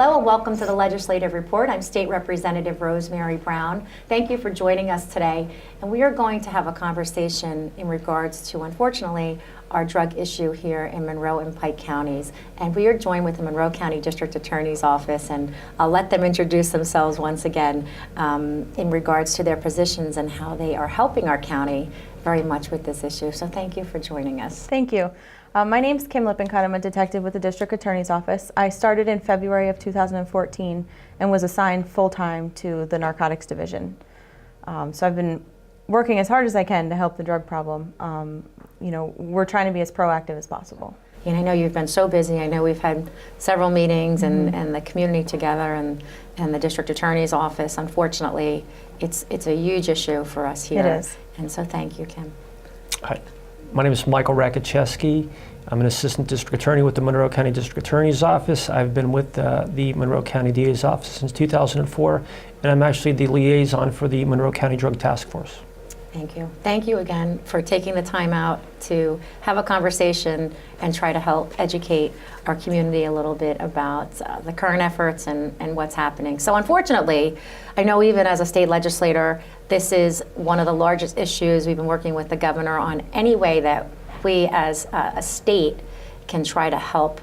Hello and welcome to the Legislative Report. I'm State Representative Rosemary Brown. Thank you for joining us today. And we are going to have a conversation in regards to, unfortunately, our drug issue here in Monroe and Pike counties. And we are joined with the Monroe County District Attorney's Office, and I'll let them introduce themselves once again in regards to their positions and how they are helping our county very much with this issue. So thank you for joining us. Thank you. My name's Kim Lippincott. I'm a detective with the District Attorney's Office. I started in February of 2014 and was assigned full-time to the Narcotics Division. So I've been working as hard as I can to help the drug problem. You know, we're trying to be as proactive as possible. And I know you've been so busy. I know we've had several meetings and the community together and the District Attorney's Office. Unfortunately, it's a huge issue for us here. It is. And so thank you, Kim. Hi. My name is Michael Rakoczewski. I'm an assistant district attorney with the Monroe County District Attorney's Office. I've been with the Monroe County DA's office since 2004, and I'm actually the liaison for the Monroe County Drug Task Force. Thank you. Thank you again for taking the time out to have a conversation and try to help educate our community a little bit about the current efforts and what's happening. So unfortunately, I know even as a state legislator, this is one of the largest issues. We've been working with the governor on any way that we as a state can try to help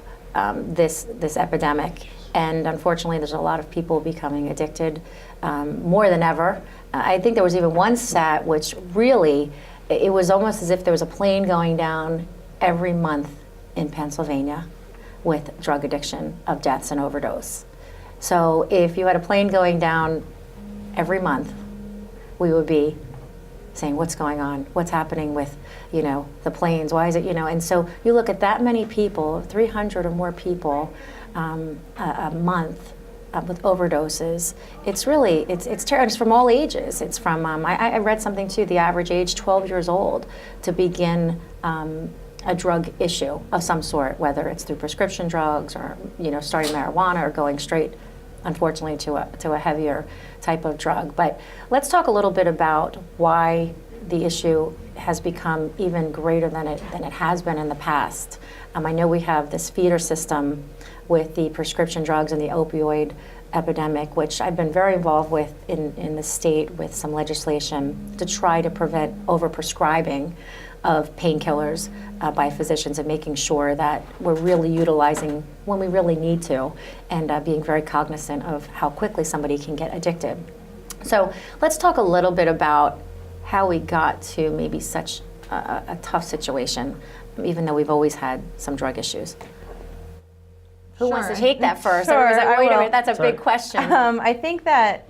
this epidemic. And unfortunately, there's a lot of people becoming addicted more than ever. I think there was even one stat which really, it was almost as if there was a plane going down every month in Pennsylvania with drug addiction of deaths and overdose. So if you had a plane going down every month, we would be saying, what's going on? What's happening with, you know, the planes? Why is it, you know? And so you look at that many people, 300 or more people a month with overdoses. It's really, it's terrible. It's from all ages. It's from, I read something too, the average age 12 years old to begin a drug issue of some sort, whether it's through prescription drugs or, you know, starting marijuana or going straight, unfortunately, to a heavier type of drug. But let's talk a little bit about why the issue has become even greater than it has been in the past. I know we have this feeder system with the prescription drugs and the opioid epidemic, which I've been very involved with in the state with some legislation to try to prevent overprescribing of painkillers by physicians and making sure that we're really utilizing when we really need to and being very cognizant of how quickly somebody can get addicted. So let's talk a little bit about how we got to maybe such a tough situation, even though we've always had some drug issues. Who wants to take that first? Sure, Everybody's like, wait a minute, that's a Sorry. big question. I think that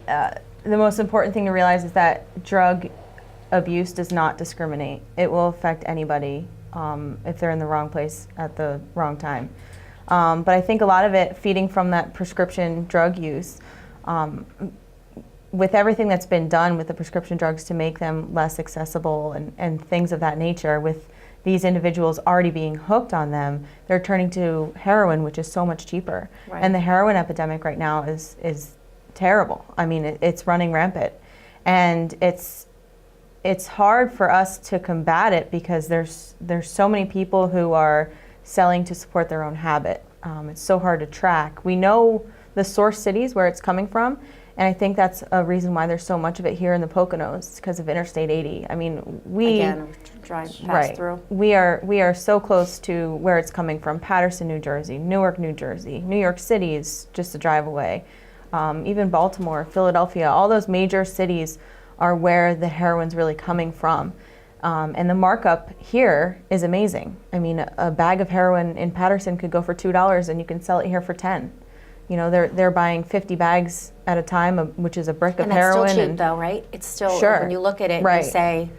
the most important thing to realize is that drug abuse does not discriminate. It will affect anybody if they're in the wrong place at the wrong time. But I think a lot of it feeding from that prescription drug use, with everything that's been done with the prescription drugs to make them less accessible and things of that nature, with these individuals already being hooked on them, they're turning to heroin, which is so much cheaper. Right. And the heroin epidemic right now is terrible. I mean, it's running rampant. And it's hard for us to combat it because there's so many people who are selling to support their own habit. It's so hard to track. We know the source cities where it's coming from, and I think that's a reason why there's so much of it here in the Poconos, because of Interstate 80. I mean, Pass through. We are so close to where it's coming from. Paterson, New Jersey, Newark, New Jersey, New York City is just a drive away. Even Baltimore, Philadelphia, all those major cities are where the heroin's really coming from. And the markup here is amazing. I mean, a bag of heroin in Paterson could go for $2 and you can sell it here for 10. You know, they're buying 50 bags at a time, which is a brick of heroin. And that's still cheap though, right? It's still, Sure. when you look at it, Right. you say,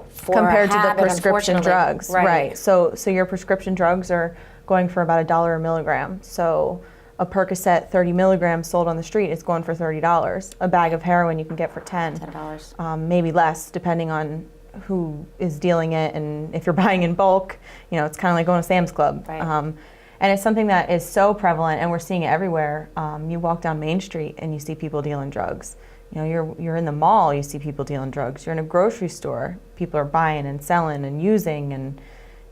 for compared a to the habit, prescription drugs, right? So your prescription drugs are going for about $1 a milligram. So a Percocet 30 milligrams sold on the street is going for $30. A bag of heroin you can get for $10. Maybe less, depending on who is dealing it, and if you're buying in bulk, you know, it's kind of like going to Sam's Club. Right. And it's something that is so prevalent, and we're seeing it everywhere. You walk down Main Street and you see people dealing drugs. You know, you're in the mall, you see people dealing drugs. You're in a grocery store, people are buying and selling and using,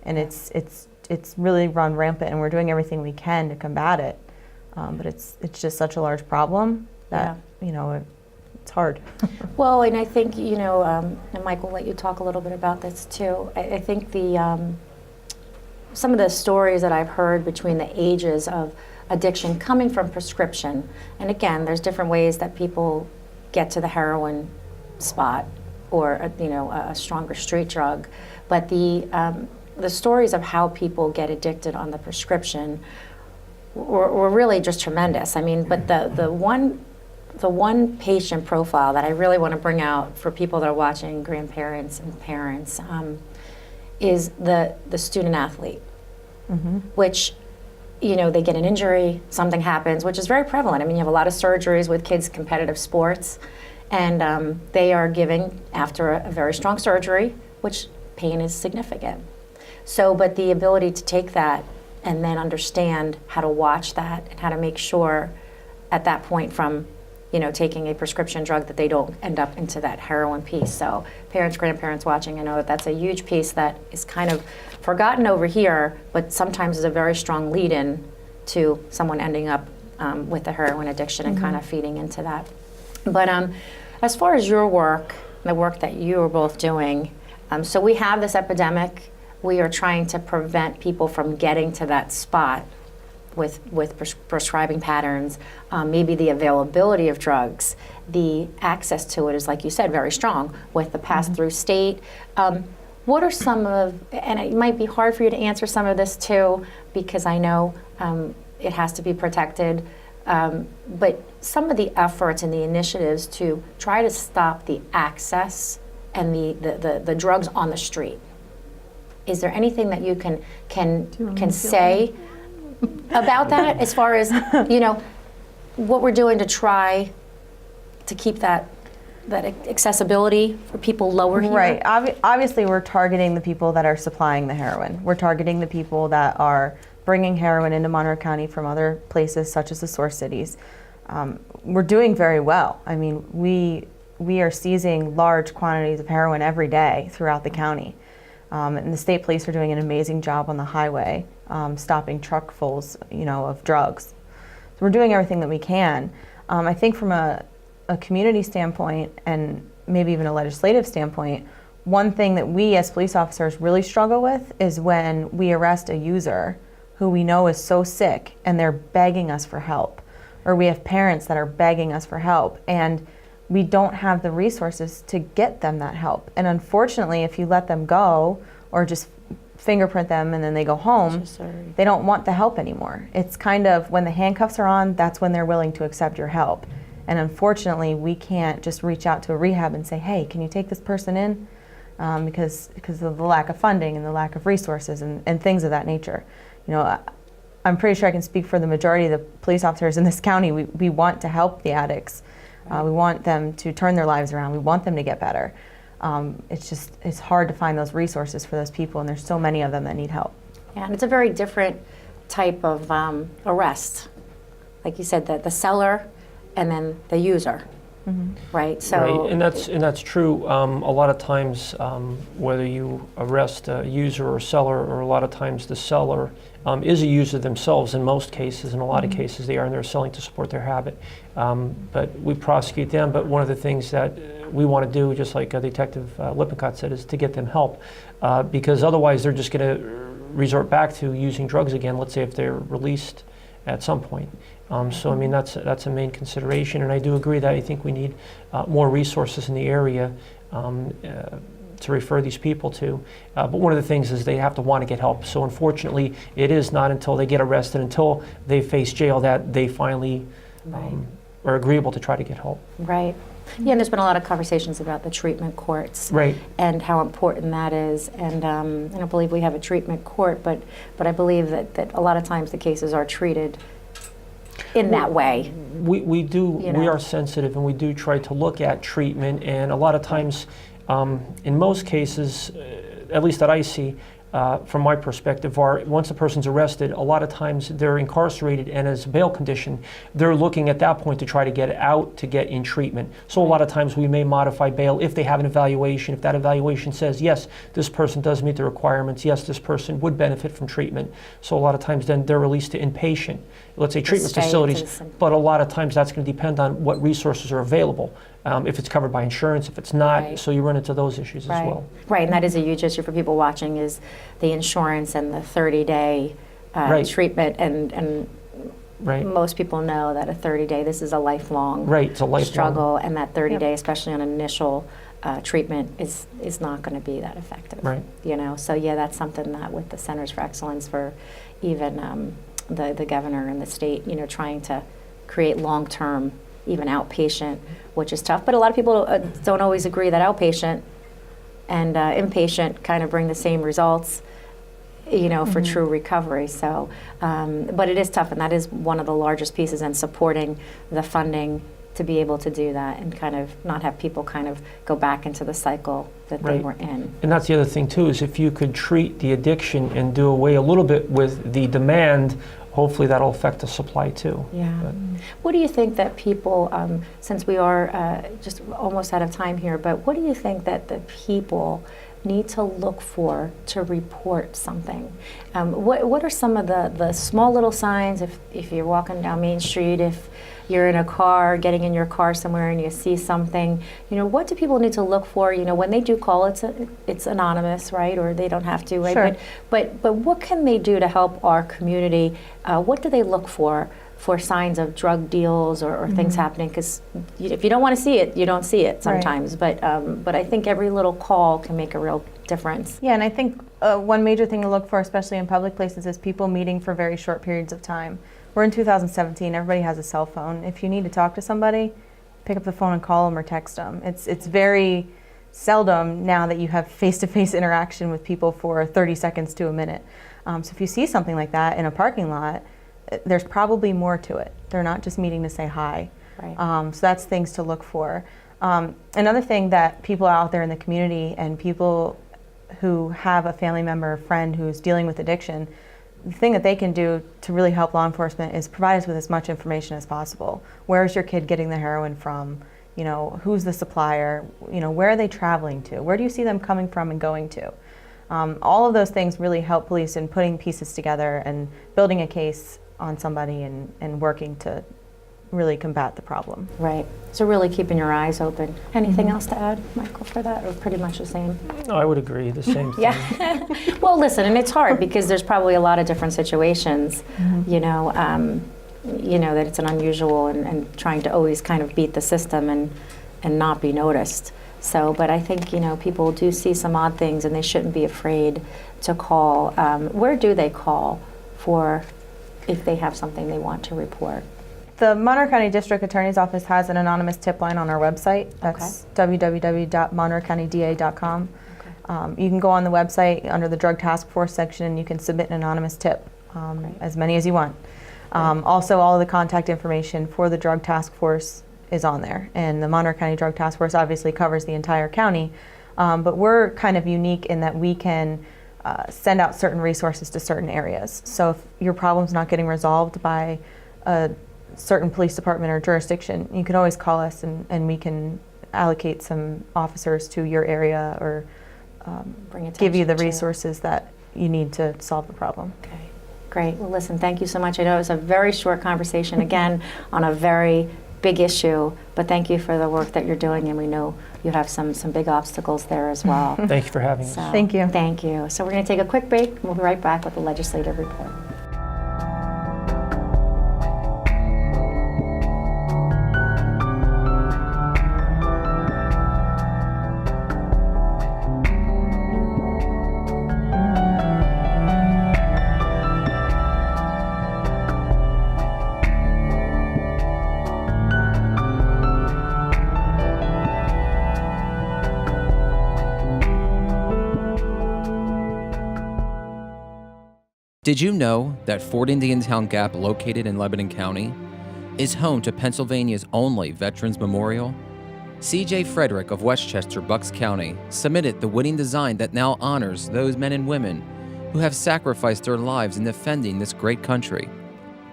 and it's really run rampant, and we're doing everything we can to combat it. But it's just such a large problem that, you know, it's hard. Well, and I think, you know, and Mike will let you talk a little bit about this too. I think some of the stories that I've heard between the ages of addiction coming from prescription, and again, there's different ways that people get to the heroin spot or, you know, a stronger street drug, but the stories of how people get addicted on the prescription were really just tremendous. I mean, but the one patient profile that I really want to bring out for people that are watching, grandparents and parents, is the student athlete, which, you know, they get an injury, something happens, which is very prevalent. I mean, you have a lot of surgeries with kids' competitive sports, and they are giving after a very strong surgery, which pain is significant. So, but the ability to take that and then understand how to watch that and how to make sure at that point from, you know, taking a prescription drug that they don't end up into that heroin piece. So parents, grandparents watching, I know that that's a huge piece that is kind of forgotten over here, but sometimes is a very strong lead-in to someone ending up with a heroin addiction and kind of feeding into that. But as far as your work, the work that you are both doing, so we have this epidemic. We are trying to prevent people from getting to that spot with prescribing patterns, maybe the availability of drugs, the access to it is, like you said, very strong with the pass-through state. What are some of, and it might be hard for you to answer some of this too, because I know it has to be protected, but some of the efforts and the initiatives to try to stop the access and the drugs on the street. Is there anything that you can say about that, as far as, you know, what we're doing to try to keep that accessibility for people lower here? Right. Obviously, we're targeting the people that are supplying the heroin. We're targeting the people that are bringing heroin into Monroe County from other places, such as the source cities. We're doing very well. I mean, we are seizing large quantities of heroin every day throughout the county. And the state police are doing an amazing job on the highway, stopping truckfuls, you know, of drugs. So we're doing everything that we can. I think from a community standpoint and maybe even a legislative standpoint, one thing that we as police officers really struggle with is when we arrest a user who we know is so sick and they're begging us for help, or we have parents that are begging us for help, and we don't have the resources to get them that help. And unfortunately, if you let them go or just fingerprint them and then they go home, they don't want the help anymore. It's kind of when the handcuffs are on, that's when they're willing to accept your help. And unfortunately, we can't just reach out to a rehab and say, hey, can you take this person in? Because of the lack of funding and the lack of resources and things of that nature. You know, I'm pretty sure I can speak for the majority of the police officers in this county. We want to help the addicts. We want them to turn their lives around. We want them to get better. It's hard to find those resources for those people, and there's so many of them that need help. Yeah, and it's a very different type of arrest. Like you said, the seller and then the user, right? So, right, and that's true. A lot of times, whether you arrest a user or seller, or a lot of times the seller is a user themselves in most cases. In a lot of cases they are, and they're selling to support their habit. But we prosecute them. But one of the things that we want to do, just like Detective Lippincott said, is to get them help. Because otherwise they're just going to resort back to using drugs again, let's say if they're released at some point. So I mean, that's a main consideration. And I do agree that I think we need more resources in the area to refer these people to. But one of the things is they have to want to get help. So unfortunately, it is not until they get arrested, until they face jail, that they finally are agreeable to try to get help. Right. Yeah, and there's been a lot of conversations about the treatment courts, right, and how important that is. And I don't believe we have a treatment court, but I believe that a lot of times the cases are treated in that way. We do, you know? We are sensitive, and we do try to look at treatment, and a lot of times, in most cases, at least that I see, from my perspective, are once a person's arrested, a lot of times they're incarcerated, and as a bail condition, they're looking at that point to try to get out to get in treatment. So a lot of times we may modify bail if they have an evaluation. If that evaluation says, yes, this person does meet the requirements, yes, this person would benefit from treatment. So a lot of times then they're released to inpatient, let's say treatment facilities, but a lot of times that's going to depend on what resources are available. If it's covered by insurance, if it's not, Right. so you run into those issues as well. Right, and that is a huge issue for people watching, is the insurance and the 30-day Right. treatment, and Right. most people know that a 30-day, this is a lifelong Right, it's a lifelong struggle, and that 30-day, especially on initial treatment, is not going to be that effective. Right. You know, so yeah, that's something that with the Centers for Excellence, for even the governor and the state, you know, trying to create long-term, even outpatient, which is tough. But a lot of people don't always agree that outpatient and inpatient kind of bring the same results, you know, for true recovery. So, but it is tough, and that is one of the largest pieces in supporting the funding to be able to do that and kind of not have people kind of go back into the cycle that they Right. were in. And that's the other thing too, is if you could treat the addiction and do away a little bit with the demand, hopefully that'll affect the supply too. Yeah. But- What do you think that people, since we are just almost out of time here, but what do you think that the people need to look for to report something? What are some of the small little signs, if you're walking down Main Street, if you're in a car, getting in your car somewhere and you see something, you know, what do people need to look for? You know, when they do call, it's anonymous, right? Or they don't have to, right? Sure. But what can they do to help our community? What do they look for signs of drug deals or things happening? Because if you don't want to see it, you don't see it sometimes. But I think every little call can make a real difference. Yeah, and I think one major thing to look for, especially in public places, is people meeting for very short periods of time. We're in 2017, everybody has a cell phone. If you need to talk to somebody, pick up the phone and call them or text them. It's very seldom now that you have face-to-face interaction with people for 30 seconds to a minute. So if you see something like that in a parking lot, there's probably more to it. They're not just meeting to say hi. Right. So that's things to look for. Another thing that people out there in the community and people who have a family member or friend who's dealing with addiction, the thing that they can do to really help law enforcement is provide us with as much information as possible. Where is your kid getting the heroin from? You know, who's the supplier? You know, where are they traveling to? Where do you see them coming from and going to? All of those things really help police in putting pieces together and building a case on somebody and working to really combat the problem. Right. So really keeping your eyes open. Anything else to add, Michael, for that, or pretty much the same? No, I would agree, the same thing. Yeah. Well, listen, and it's hard because there's probably a lot of different situations, you know, that it's an unusual and trying to always kind of beat the system and not be noticed. So, but I think, you know, people do see some odd things and they shouldn't be afraid to call. Where do they call for if they have something they want to report? The Monroe County District Attorney's Office has an anonymous tip line on our website. That's www.monroecountyda.com. Okay. You can go on the website under the Drug Task Force section and you can submit an anonymous tip, as many as you want. Also, all of the contact information for the Drug Task Force is on there. And the Monroe County Drug Task Force obviously covers the entire county, but we're kind of unique in that we can send out certain resources to certain areas. So if your problem's not getting resolved by a certain police department or jurisdiction, you can always call us and we can allocate some officers to your area or give you the attention to- resources that you need to solve the problem. Okay, great. Well, listen, thank you so much. I know it was a very short conversation, again, on a very big issue, but thank you for the work that you're doing, and we know you have some big obstacles there as well. Thank you for having us. So, Thank you. Thank you. So we're going to take a quick break, and we'll be right back with the legislative report. Did you know that Fort Indiantown Gap, located in Lebanon County, is home to Pennsylvania's only Veterans Memorial? C.J. Frederick of Westchester, Bucks County, submitted the winning design that now honors those men and women who have sacrificed their lives in defending this great country.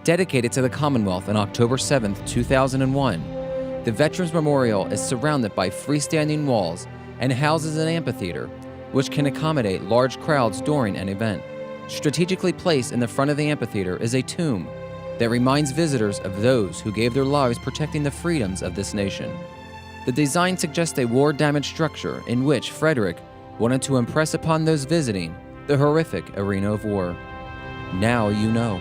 Dedicated to the Commonwealth on October 7, 2001, the Veterans Memorial is surrounded by freestanding walls and houses an amphitheater, which can accommodate large crowds during an event. Strategically placed in the front of the amphitheater is a tomb that reminds visitors of those who gave their lives protecting the freedoms of this nation. The design suggests a war-damaged structure in which Frederick wanted to impress upon those visiting the horrific arena of war. Now you know.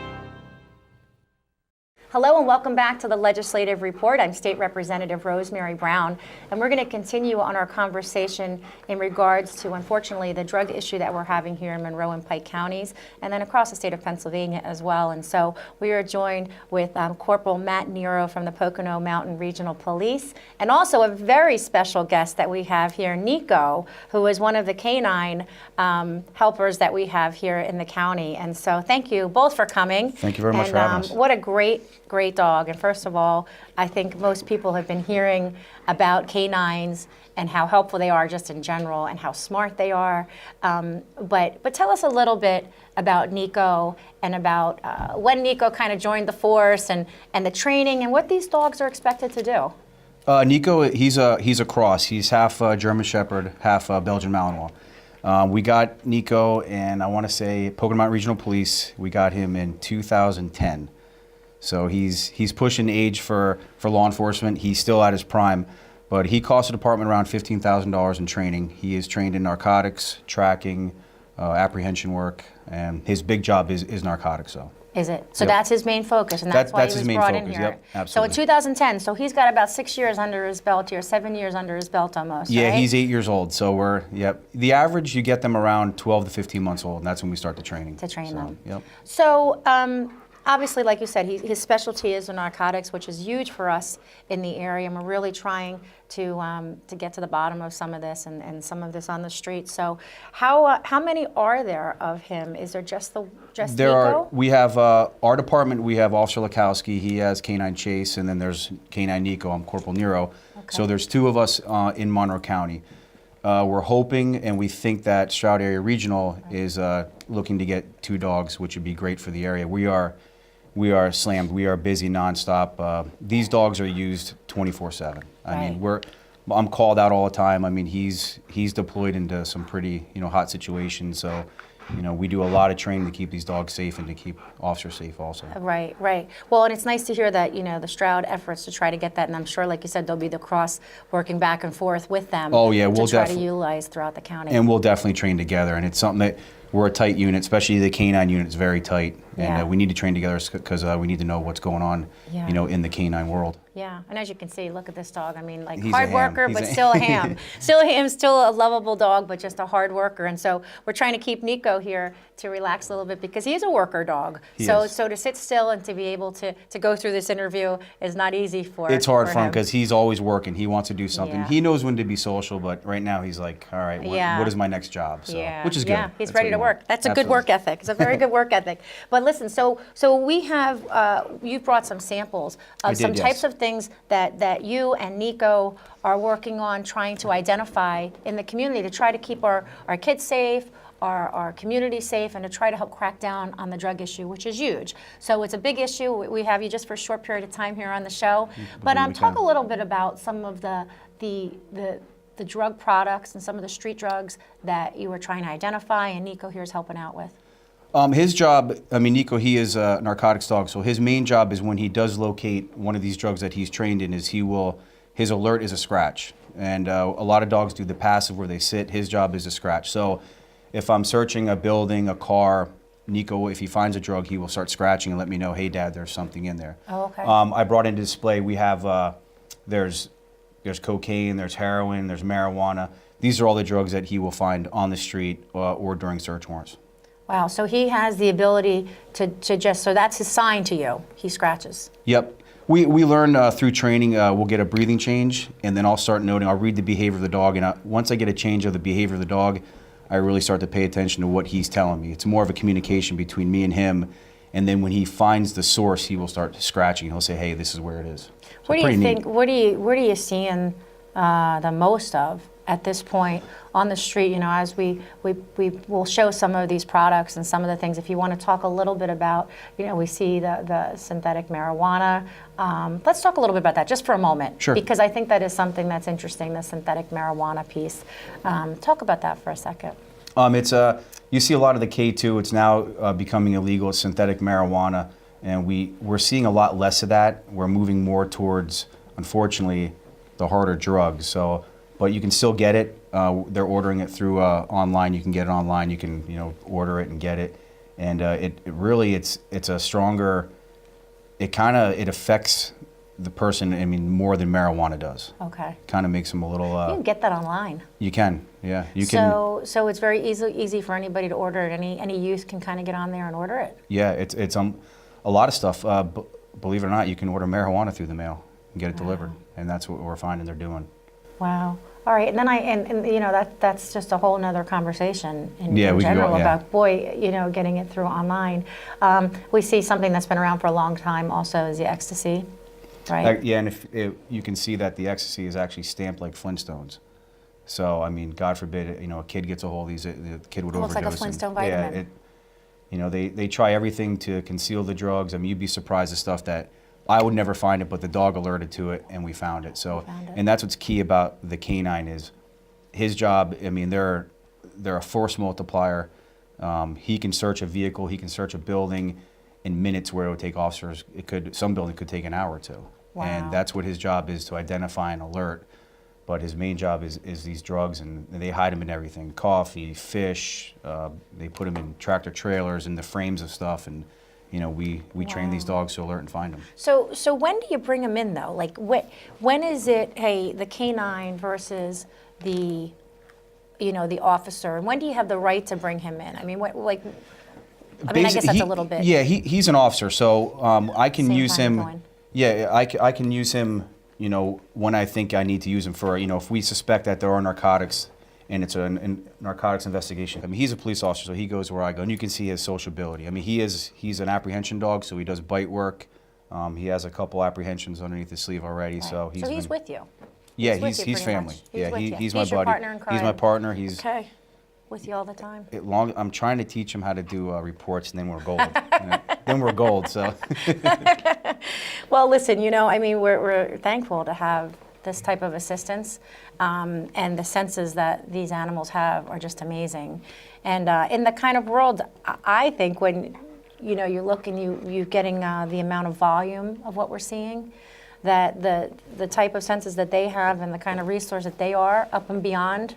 Hello and welcome back to the Legislative Report. I'm State Representative Rosemary Brown, and we're going to continue on our conversation in regards to, unfortunately, the drug issue that we're having here in Monroe and Pike counties, and then across the state of Pennsylvania as well. And so we are joined with Corporal Matt Nero from the Pocono Mountain Regional Police, and also a very special guest that we have here, Nico, who is one of the canine helpers that we have here in the county. And so thank you both for coming. Thank you very much for having us. What a great dog. And first of all, I think most people have been hearing about canines and how helpful they are just in general and how smart they are. But tell us a little bit about Nico and about when Nico kind of joined the force and the training and what these dogs are expected to do. Nico, he's a cross. He's half German Shepherd, half Belgian Malinois. We got Nico, and I want to say Pocono Mountain Regional Police. We got him in 2010. So he's pushing age for law enforcement. He's still at his prime, but he cost the department around $15,000 in training. He is trained in narcotics, tracking, apprehension work, and his big job is narcotics. So. Is it? So Yep. That's his main focus, and that's why he was brought in here. Yep, absolutely. So in 2010, so he's got about 6 years under his belt here, 7 years under his belt almost, Yeah, right? he's 8 years old. So the average, you get them around 12 to 15 months old, and that's when we start the training. To train them. Yep. So obviously, like you said, his specialty is in narcotics, which is huge for us in the area, and we're really trying to get to the bottom of some of this and some of this on the street. So how many are there of him? Is there just Nico? We have our department, we have Officer Lakowski, he has Canine Chase, and then there's Canine Nico, I'm Corporal Nero. Okay. So there's two of us in Monroe County. We're hoping and we think that Stroud Area Regional is looking to get 2 dogs, which would be great for the area. We are slammed. We are busy nonstop. These dogs are used 24/7. I mean, I'm called out all the time. I mean, he's deployed into some pretty hot situations. So, we do a lot of training to keep these dogs safe and to keep officers safe also. Right. Well, and it's nice to hear that, the Stroud efforts to try to get that, and I'm sure, like you said, there'll be the cross working back and forth with them. Oh, yeah, we'll to try to utilize throughout the county. And we'll definitely train together, and it's something that we're a tight unit, especially the canine unit is very tight, and we need to train together because we need to know what's going on, in the canine world. Yeah, and as you can see, look at this dog. I mean, like He's hard a ham. worker, He's but a- still a ham. Still a lovable dog, but just a hard worker. And so we're trying to keep Nico here to relax a little bit because he is a worker dog. He so is. so to sit still and to be able to go through this interview is not easy for It's hard for him him. because he's always working. He wants to do something. Yeah. He knows when to be social, but right now he's like, all right, what is my next job? So, which is good. Yeah, he's That's ready what to you want. work. That's a Absolutely. good work ethic. It's a very good work ethic. But listen, so we have, you've brought some samples I of did, some yes. types of things that you and Nico are working on trying to identify in the community to try to keep our kids safe, our community safe, and to try to help crack down on the drug issue, which is huge. So it's a big issue. We have you just for a short period of time here on the show. But talk a little bit about some of the drug products and some of the street drugs that you were trying to identify, and Nico here is helping out with. His job, Nico, he is a narcotics dog, so his main job is when he does locate one of these drugs that he's trained in, his alert is a scratch. And a lot of dogs do the passive where they sit. His job is a scratch. So if I'm searching a building, a car, Nico, if he finds a drug, he will start scratching and let me know, hey, Dad, there's something in there. Oh, okay. I brought into display, we have, there's cocaine, there's heroin, there's marijuana. These are all the drugs that he will find on the street or during search warrants. Wow, so he has the ability to just, so that's his sign to you, he scratches. Yep. We learn through training, we'll get a breathing change, and then I'll start noting, I'll read the behavior of the dog, and once I get a change of the behavior of the dog, I really start to pay attention to what he's telling me. It's more of a communication between me and him, and then when he finds the source, he will start scratching. He'll say, hey, this is where it is. So What do you pretty think, neat. what are you seeing the most of at this point on the street, as we will show some of these products and some of the things. If you want to talk a little bit about, we see the synthetic marijuana. Let's talk a little bit about that just for a moment. Sure. Because I think that is something that's interesting, the synthetic marijuana piece. Talk about that for a second. It's you see a lot of the K2. It's now becoming illegal. It's synthetic marijuana, and we're seeing a lot less of that. We're moving more towards, unfortunately, the harder drugs. So, but you can still get it. They're ordering it through online. You can get it online. You can order it and get it, and it really it's a stronger. It affects the person. I mean, more than marijuana does. Okay. Kind of makes them a little. You can get that online. You can, yeah. You can. So it's very easy for anybody to order it. Any youth can kind of get on there and order it. Yeah, it's a lot of stuff. Believe it or not, you can order marijuana through the mail and get it delivered, and that's what we're finding they're doing. Wow. All right, and then that's just a whole nother conversation in we can general go, yeah. about getting it through online. We see something that's been around for a long time also is the ecstasy, right? Yeah, and if you can see that the ecstasy is actually stamped like Flintstones. So I mean, God forbid, a kid gets a hold of these, the kid would overdose. Looks like a Flintstone vitamin. Yeah, they try everything to conceal the drugs. I mean, you'd be surprised at stuff that I would never find it, but the dog alerted to it, and we found it. So, and that's what's key about the canine is his job. I mean, they're a force multiplier. He can search a vehicle, he can search a building in minutes, where it would take officers. Some building could take an hour or two. Wow. And that's what his job is, to identify and alert. But his main job is these drugs, and they hide them in everything: coffee, fish. They put them in tractor trailers, in the frames of stuff, and. We train these dogs to alert and find them. So when do you bring them in though? Like when is it, hey, the canine versus the officer, and when do you have the right to bring him in? I mean, I guess that's a little bit. Yeah, he's an officer, so I can Same use time him. going. Yeah, I can use him. When I think I need to use him for. If we suspect that there are narcotics. And it's a narcotics investigation. I mean, he's a police officer, so he goes where I go, and you can see his sociability. I mean, he's an apprehension dog, so he does bite work. He has a couple apprehensions underneath his sleeve already, Right. so he's with you. Yeah, with you he's pretty family. much. Yeah, with you. he's my your buddy. partner in crime. He's my partner. He's okay. With you all the time. I'm trying to teach him how to do reports, and then we're gold. Then we're gold. So. Well, listen, we're thankful to have this type of assistance, and the senses that these animals have are just amazing. And in the kind of world, I think when you look and you're getting the amount of volume of what we're seeing, that the type of senses that they have and the kind of resource that they are up and beyond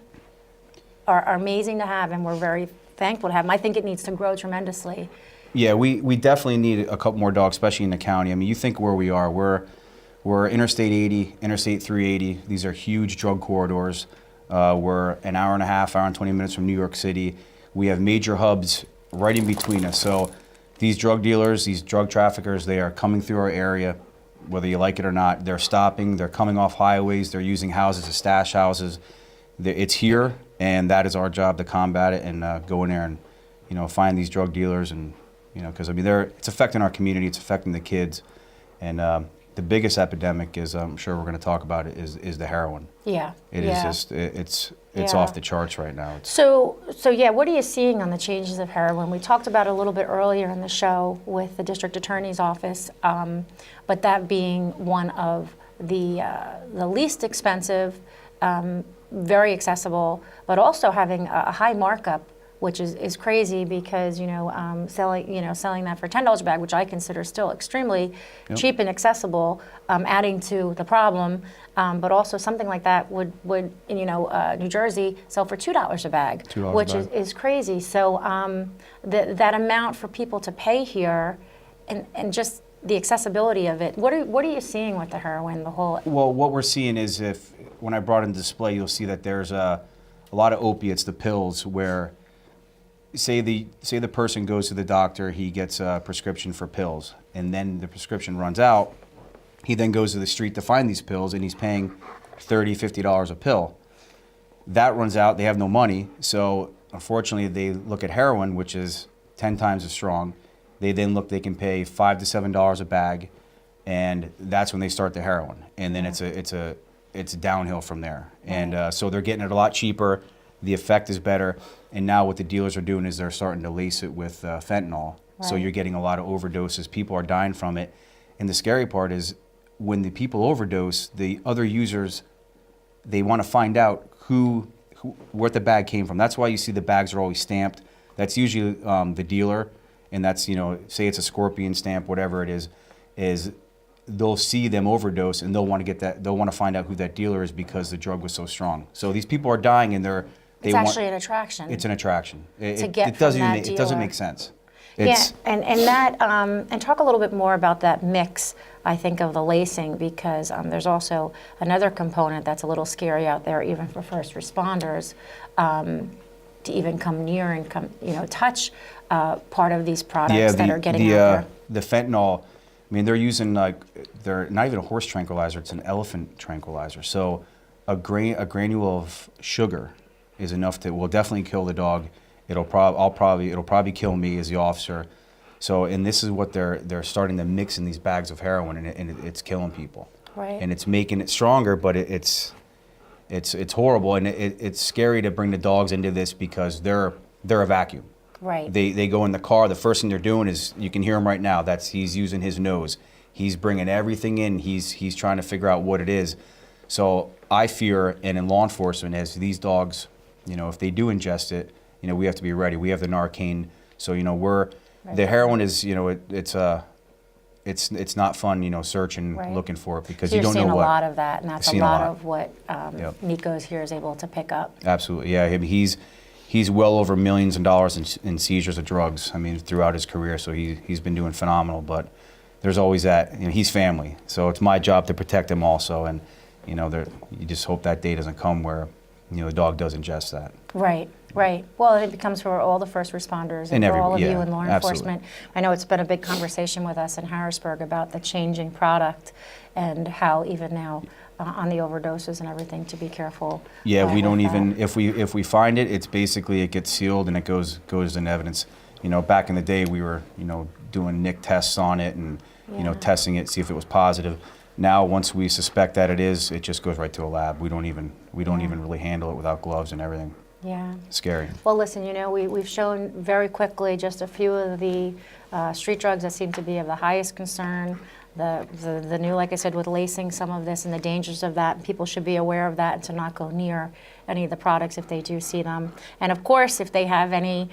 are amazing to have, and we're very thankful to have them. I think it needs to grow tremendously. Yeah, we definitely need a couple more dogs, especially in the county. I mean, you think where we are, we're Interstate 80, Interstate 380. These are huge drug corridors. We're an hour and a half, hour and 20 minutes from New York City. We have major hubs right in between us. So these drug dealers, these drug traffickers, they are coming through our area, whether you like it or not. They're stopping, they're coming off highways, they're using houses as stash houses. It's here, and that is our job to combat it and go in there and find these drug dealers, and because it's affecting our community, it's affecting the kids, and the biggest epidemic is, I'm sure we're going to talk about it, is the heroin. Yeah. It is just, it's off the charts right now. So yeah, what are you seeing on the changes of heroin? We talked about it a little bit earlier in the show with the district attorney's office, but that being one of the least expensive, very accessible, but also having a high markup, which is crazy because selling that for $10 a bag, which I consider still extremely cheap and accessible, adding to the problem. But also something like that would New Jersey sell for $2 a bag, which is crazy. So that amount for people to pay here, and just the accessibility of it. What are you seeing with the heroin? Well, what we're seeing is, when I brought in display, you'll see that there's a lot of opiates, the pills, where say the person goes to the doctor, he gets a prescription for pills, and then the prescription runs out. He then goes to the street to find these pills, and he's paying $30, $50 a pill. That runs out, they have no money, so unfortunately they look at heroin, which is 10 times as strong. They can pay $5 to $7 a bag, and that's when they start the heroin. And then it's it's downhill from there. And so they're getting it a lot cheaper. The effect is better. And now what the dealers are doing is they're starting to lace it with fentanyl. So Right. you're getting a lot of overdoses. People are dying from it. And the scary part is when the people overdose, the other users, they want to find out where the bag came from. That's why you see the bags are always stamped. That's usually the dealer, and that's, say it's a Scorpion stamp, whatever it is they'll see them overdose and they'll want to find out who that dealer is because the drug was so strong. So these people are dying and It's actually an attraction. It's an attraction. To get from that It doesn't dealer. make sense. Yeah, and talk a little bit more about that mix, I think, of the lacing, because there's also another component that's a little scary out there, even for first responders, to even come near and touch part of these products that are getting out there. The fentanyl, I mean, they're using they're not even a horse tranquilizer; it's an elephant tranquilizer. So a granule of sugar is enough will definitely kill the dog. It'll probably kill me as the officer. So, and this is what they're starting to mix in these bags of heroin, and it's killing people. Right. And it's making it stronger, but it's horrible, and it's scary to bring the dogs into this because they're a vacuum. Right. They go in the car. The first thing they're doing is, you can hear him right now. He's using his nose. He's bringing everything in. He's trying to figure out what it is. So I fear, and in law enforcement, as these dogs, if they do ingest it, we have to be ready. We have the Narcan, so the heroin is, it's not fun, searching, Right. looking for it because So you don't know You're seeing what. a lot of that, and that's a Seen a lot lot. of what Nico's here is able to pick up. Absolutely, yeah. I mean, he's well over millions of dollars in seizures of drugs. I mean, throughout his career, so he's been doing phenomenal. But there's always that. He's family, so it's my job to protect him also. And you just hope that day doesn't come where the dog does ingest that. Right, right. Well, it becomes for all the first responders and for all of you in law enforcement. I know it's been a big conversation with us in Harrisburg about the changing product and how even now on the overdoses and everything to be careful. Yeah, we don't with that. even if we find it, it's basically it gets sealed and it goes in evidence. Back in the day we were doing NIC tests on it and testing it, see if it was positive. Now, once we suspect that it is, it just goes right to a lab. We don't even really handle it without gloves and everything. Yeah. Scary. Well, listen, we've shown very quickly just a few of the street drugs that seem to be of the highest concern. The new, like I said, with lacing some of this and the dangers of that. People should be aware of that and to not go near any of the products if they do see them. And of course, if they have any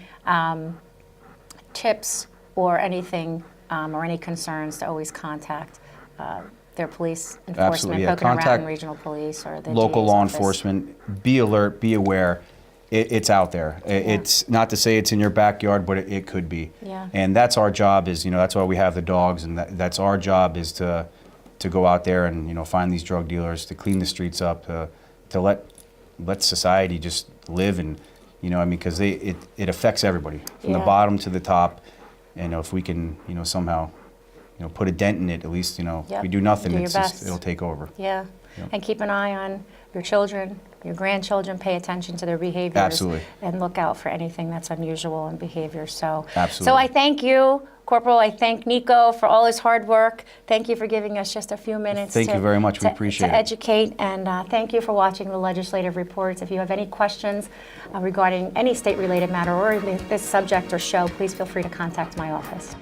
tips or anything or any concerns, to always contact their police enforcement, Absolutely, yeah. Pocono Contact Mountain Regional Police or the local DA's law office. enforcement. Be alert, be aware. It's out there. It's not to say it's in your backyard, but it could be. Yeah. And that's our job. That's why we have the dogs, and that's our job is to go out there and find these drug dealers, to clean the streets up, to let society just live, and because it affects everybody from the Yeah. bottom to the top. And if we can somehow put a dent in it, at least Yep. if we do nothing, Do your it's just, best. it'll take over. Yeah, Yep. and keep an eye on your children, your grandchildren, pay attention to their behaviors. Absolutely. And look out for anything that's unusual in behavior. So Absolutely. I thank you, Corporal. I thank Nico for all his hard work. Thank you for giving us just a few minutes Thank you very much. We appreciate to it. educate. And thank you for watching the Legislative Reports. If you have any questions regarding any state-related matter or this subject or show, please feel free to contact my office.